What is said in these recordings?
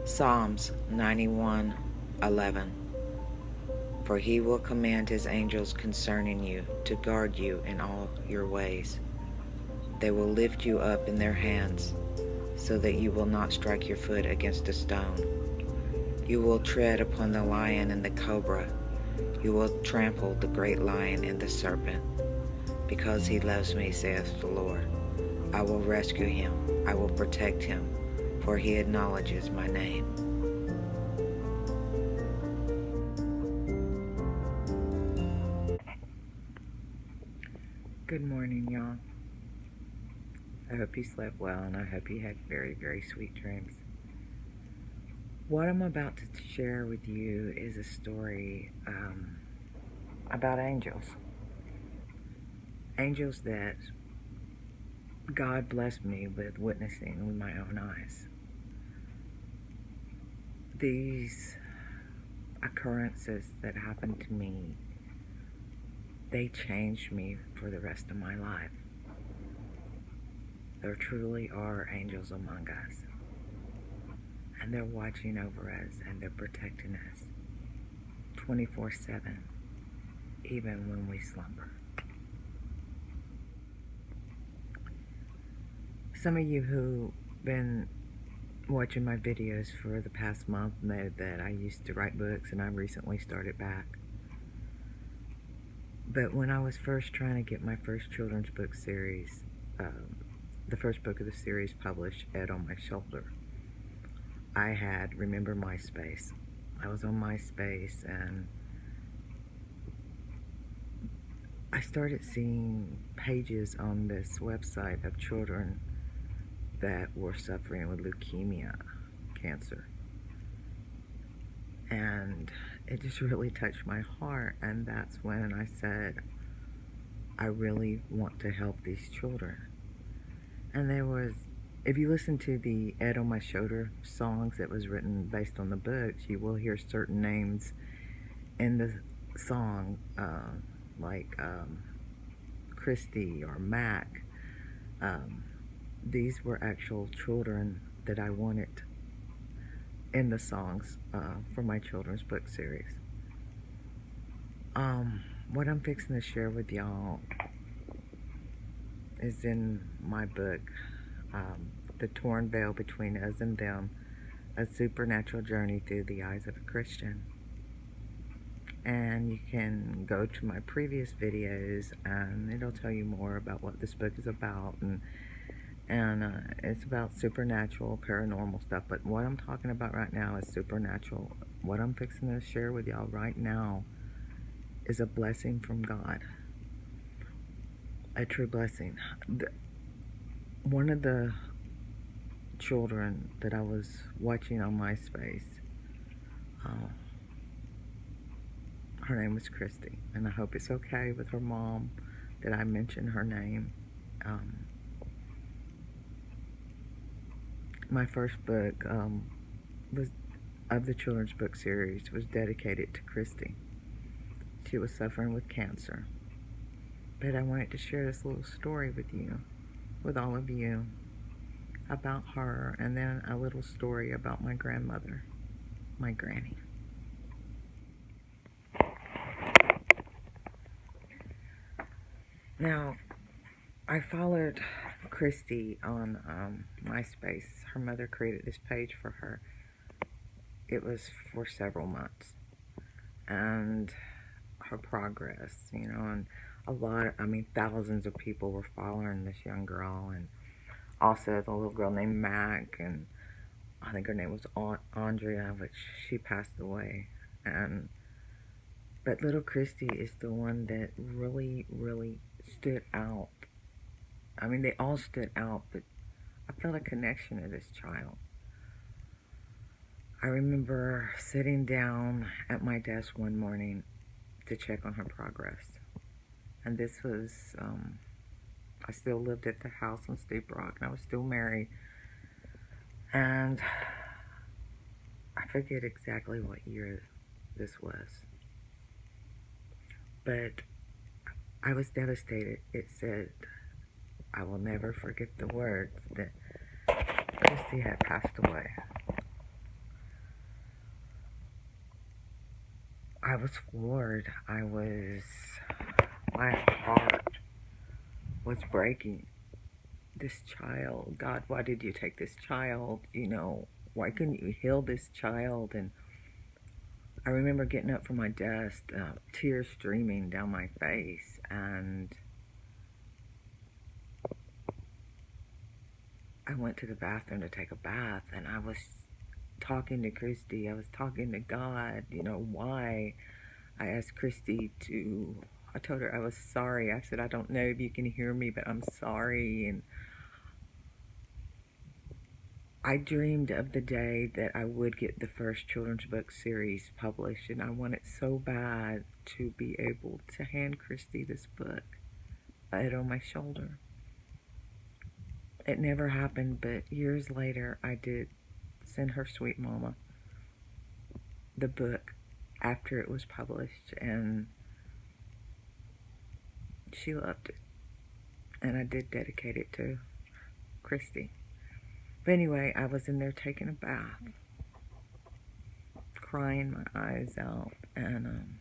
Psalms 91:11. For he will command his angels concerning you to guard you in all your ways. They will lift you up in their hands, so that you will not strike your foot against a stone. You will tread upon the lion and the cobra. You will trample the great lion and the serpent. Because he loves me, saith the Lord, I will rescue him. I will protect him, for he acknowledges my name. Good morning, y'all. I hope you slept well, and I hope you had very, very sweet dreams. What I'm about to share with you is a story about angels. Angels that God blessed me with witnessing with my own eyes. These occurrences that happened to me, they changed me for the rest of my life. There truly are angels among us, and they're watching over us and they're protecting us 24/7, even when we slumber. Some of you who've been watching my videos for the past month know that I used to write books, and I recently started back. But when I was first trying to get my first children's book series, the first book of the series published, Ed on My Shoulder, I had Remember MySpace. I was on MySpace, and I started seeing pages on this website of children that were suffering with leukemia, cancer. And it just really touched my heart, and that's when I said, I really want to help these children. And there was, if you listen to the Ed on My Shoulder songs that was written based on the books, you will hear certain names in the song, like Christy or Mac. These were actual children that I wanted in the songs for my children's book series. What I'm fixing to share with y'all is in my book, The Torn Veil Between Us and Them, A Supernatural Journey Through the Eyes of a Christian. And you can go to my previous videos, and it'll tell you more about what this book is about, and it's about supernatural, paranormal stuff. But what I'm talking about right now is supernatural. What I'm fixing to share with y'all right now is a blessing from God. A true blessing. One of the children that I was watching on MySpace, her name was Christy, and I hope it's okay with her mom that I mention her name. My first book was of the children's book series was dedicated to Christy. She was suffering with cancer. But I wanted to share this little story with you, with all of you, about her, and then a little story about my grandmother, my granny. Now, I followed Christy on MySpace. Her mother created this page for her. It was for several months. And her progress, and thousands of people were following this young girl, and also the little girl named Mac, and I think her name was Andrea, but she passed away. But little Christy is the one that really, really stood out. They all stood out, but I felt a connection to this child. I remember sitting down at my desk one morning to check on her progress. And this was, I still lived at the house on Steep Rock, and I was still married. And I forget exactly what year this was. But I was devastated. It said, I will never forget the words that Christy had passed away. I was floored. My heart was breaking. This child, God, why did you take this child? Why couldn't you heal this child? And I remember getting up from my desk, tears streaming down my face, and I went to the bathroom to take a bath, and I was talking to Christy. I was talking to God, why. I asked Christy I told her I was sorry. I said, I don't know if you can hear me, but I'm sorry. And I dreamed of the day that I would get the first children's book series published, and I wanted so bad to be able to hand Christy this book. I had it on my shoulder. It never happened, but years later, I did send her sweet mama the book after it was published, and she loved it. And I did dedicate it to Christy. But anyway, I was in there taking a bath, crying my eyes out, and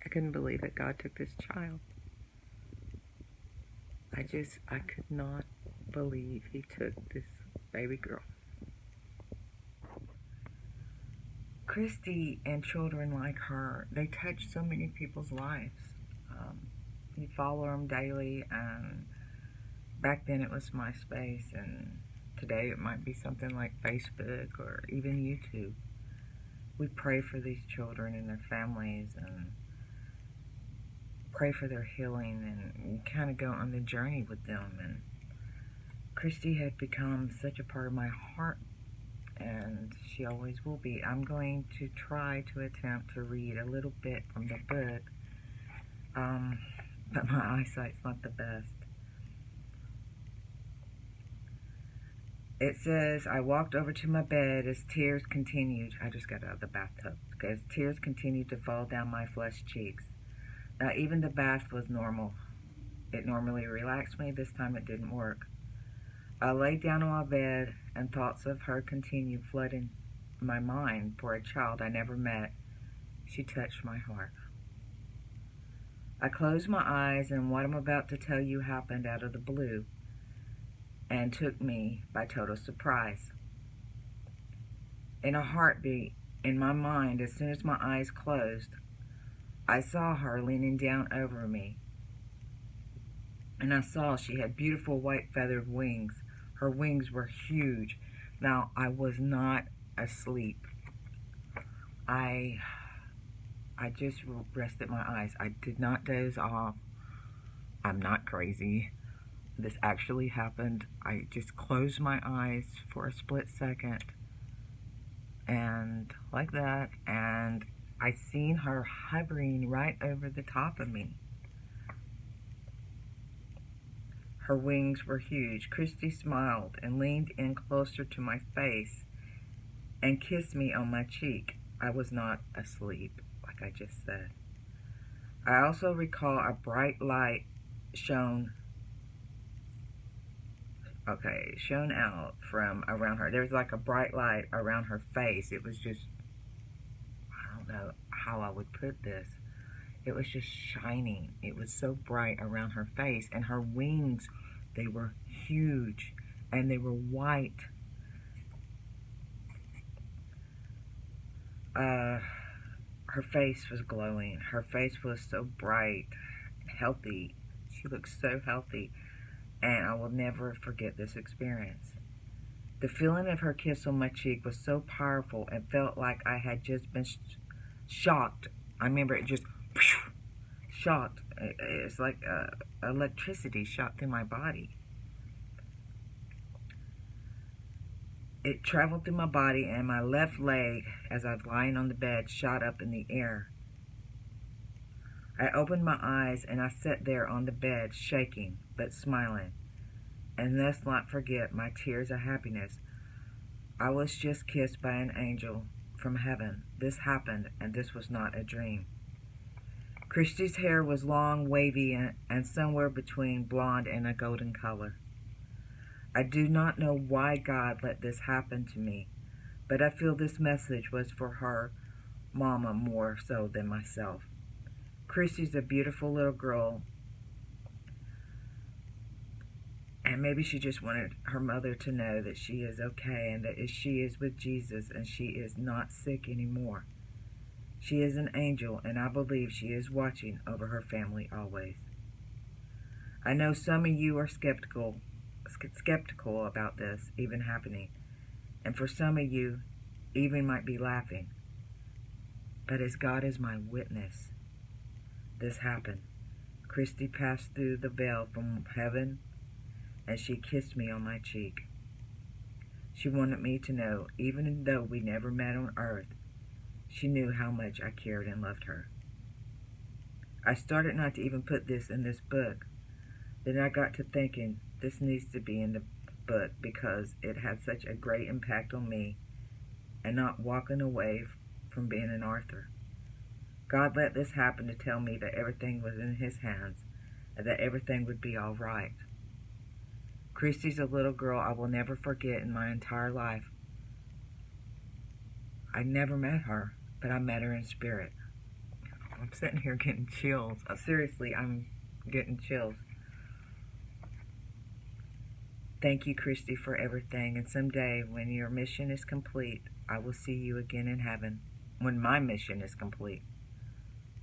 I couldn't believe it. God took this child. I could not believe he took this baby girl. Christy and children like her, they touch so many people's lives. You follow them daily, and back then it was MySpace, and today it might be something like Facebook or even YouTube. We pray for these children and their families and pray for their healing, and you kind of go on the journey with them. And Christy had become such a part of my heart, and she always will be. I'm going to try to attempt to read a little bit from the book, but my eyesight's not the best. It says, I walked over to my bed as tears continued. I just got out of the bathtub. As tears continued to fall down my flushed cheeks. Now, even the bath was normal. It normally relaxed me. This time it didn't work. I laid down on my bed, and thoughts of her continued flooding my mind. For a child I never met, she touched my heart. I closed my eyes, and what I'm about to tell you happened out of the blue and took me by total surprise. In a heartbeat, in my mind, as soon as my eyes closed, I saw her leaning down over me. And I saw she had beautiful white feathered wings. Her wings were huge. Now, I was not asleep. I just rested my eyes. I did not doze off. I'm not crazy. This actually happened. I just closed my eyes for a split second, and like that, and I seen her hovering right over the top of me. Her wings were huge. Christy smiled and leaned in closer to my face and kissed me on my cheek. I was not asleep, like I just said. I also recall a bright light shone out from around her. There was like a bright light around her face. It was just, I don't know how I would put this. It was just shining. It was so bright around her face. And her wings, they were huge. And they were white. Her face was glowing. Her face was so bright, healthy. She looked so healthy. And I will never forget this experience. The feeling of her kiss on my cheek was so powerful and felt like I had just been shocked. I remember it just shocked. It's like electricity shot through my body. It traveled through my body, and my left leg, as I was lying on the bed, shot up in the air. I opened my eyes, and I sat there on the bed, shaking, but smiling, and thus not forget my tears of happiness. I was just kissed by an angel from heaven. This happened, and this was not a dream. Christy's hair was long, wavy, and somewhere between blonde and a golden color. I do not know why God let this happen to me, but I feel this message was for her Mama more so than myself. Christy's a beautiful little girl, and maybe she just wanted her mother to know that she is okay and that she is with Jesus and she is not sick anymore. She is an angel, and I believe she is watching over her family always. I know some of you are skeptical about this even happening, and for some of you, even might be laughing. But as God is my witness, this happened. Christy passed through the veil from heaven, and she kissed me on my cheek. She wanted me to know, even though we never met on earth, she knew how much I cared and loved her. I started not to even put this in this book. Then I got to thinking, this needs to be in the book because it had such a great impact on me, and not walking away from being an author. God let this happen to tell me that everything was in His hands and that everything would be all right. Christy's a little girl I will never forget in my entire life. I never met her, but I met her in spirit. I'm sitting here getting chills. Seriously, I'm getting chills. Thank you, Christy, for everything. And someday, when your mission is complete, I will see you again in heaven. When my mission is complete.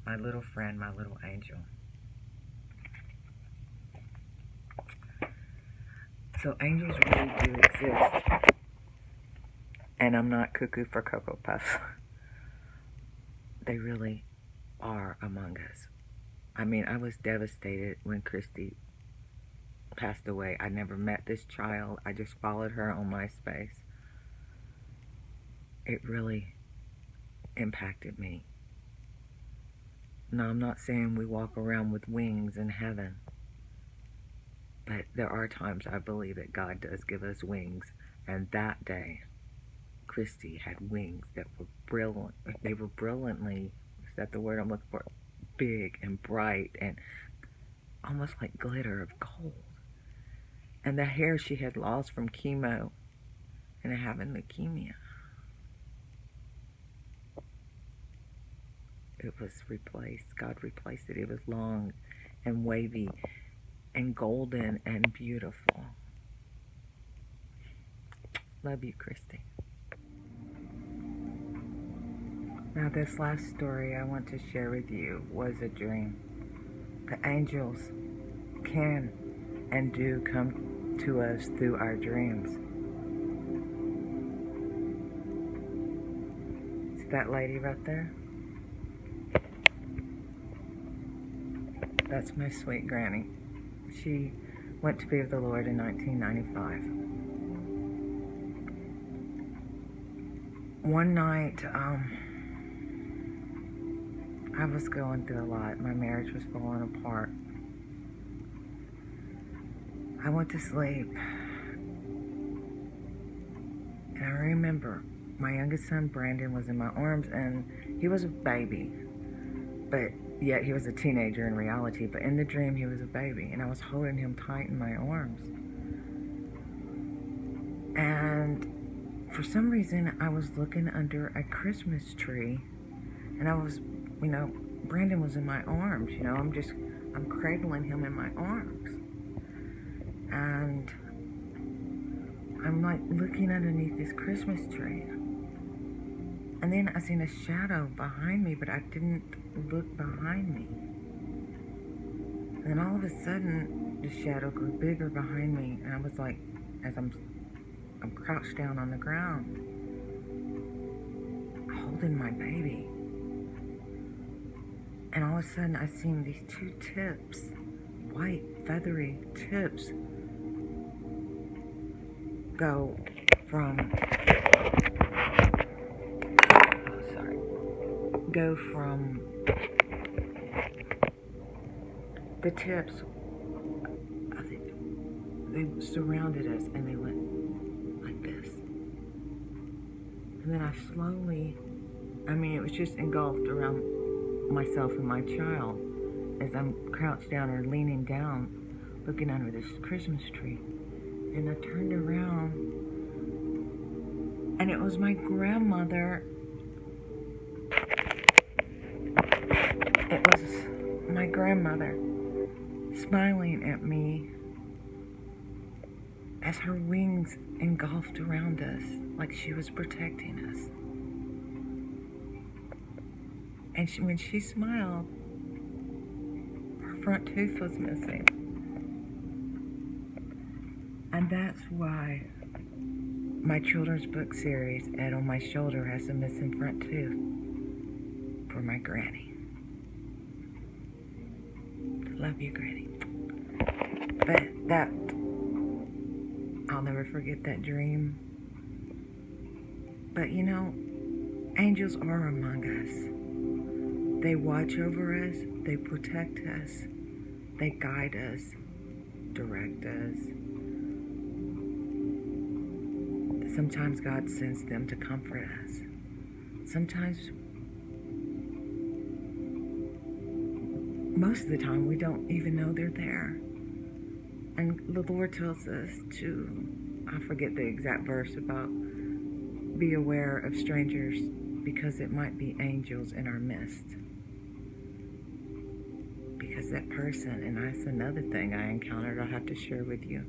My little friend, my little angel. So angels really do exist. And I'm not cuckoo for Cocoa Puffs. They really are among us. I mean, I was devastated when Christy passed away. I never met this child. I just followed her on MySpace. It really impacted me. Now, I'm not saying we walk around with wings in heaven, but there are times I believe that God does give us wings, and that day, Christy had wings that were brilliant. They were brilliantly, is that the word I'm looking for? Big and bright and almost like glitter of gold. And the hair she had lost from chemo and having leukemia, it was replaced. God replaced it. It was long and wavy and golden and beautiful. Love you, Christy. Now, this last story I want to share with you was a dream. The angels can and do come to us through our dreams. See that lady right there? That's my sweet granny. She went to be with the Lord in 1995. One night, I was going through a lot. My marriage was falling apart. I went to sleep. And I remember my youngest son, Brandon, was in my arms, and he was a baby. But yet he was a teenager in reality. But in the dream, he was a baby. And I was holding him tight in my arms. And for some reason, I was looking under a Christmas tree. And I was, Brandon was in my arms, I'm cradling him in my arms. And I'm like looking underneath this Christmas tree. And then I seen a shadow behind me, but I didn't look behind me. And then all of a sudden, the shadow grew bigger behind me. And I was like, as I'm crouched down on the ground, holding my baby. And all of a sudden, I seen these two tips, white, feathery tips, go from the tips. They surrounded us and they went like this. And then I slowly, it was just engulfed around myself and my child as I'm crouched down or leaning down, looking under this Christmas tree. And I turned around, and it was my grandmother It was my grandmother smiling at me as her wings engulfed around us like she was protecting us. And when she smiled, her front tooth was missing. And that's why my children's book series, Ed on My Shoulder, has a missing front tooth for my granny. Love you, Granny. But I'll never forget that dream. But angels are among us. They watch over us, they protect us, they guide us, direct us. Sometimes God sends them to comfort us. Sometimes, most of the time, we don't even know they're there. And the Lord tells us to, I forget the exact verse about, be aware of strangers because it might be angels in our midst. Because that person, and that's another thing I encountered, I'll have to share with you.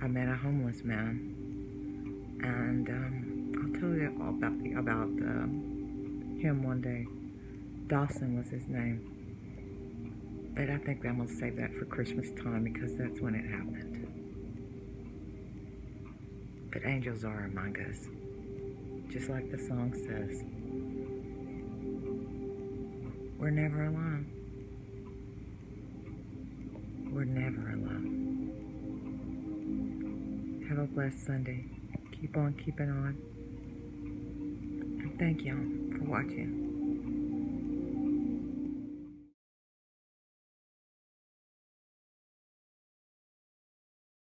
I met a homeless man. And I'll tell you all about him one day. Dawson was his name. But I think I'm going to save that for Christmas time because that's when it happened. But angels are among us. Just like the song says. We're never alone. We're never alone. Have a blessed Sunday. Keep on keeping on. And thank y'all for watching.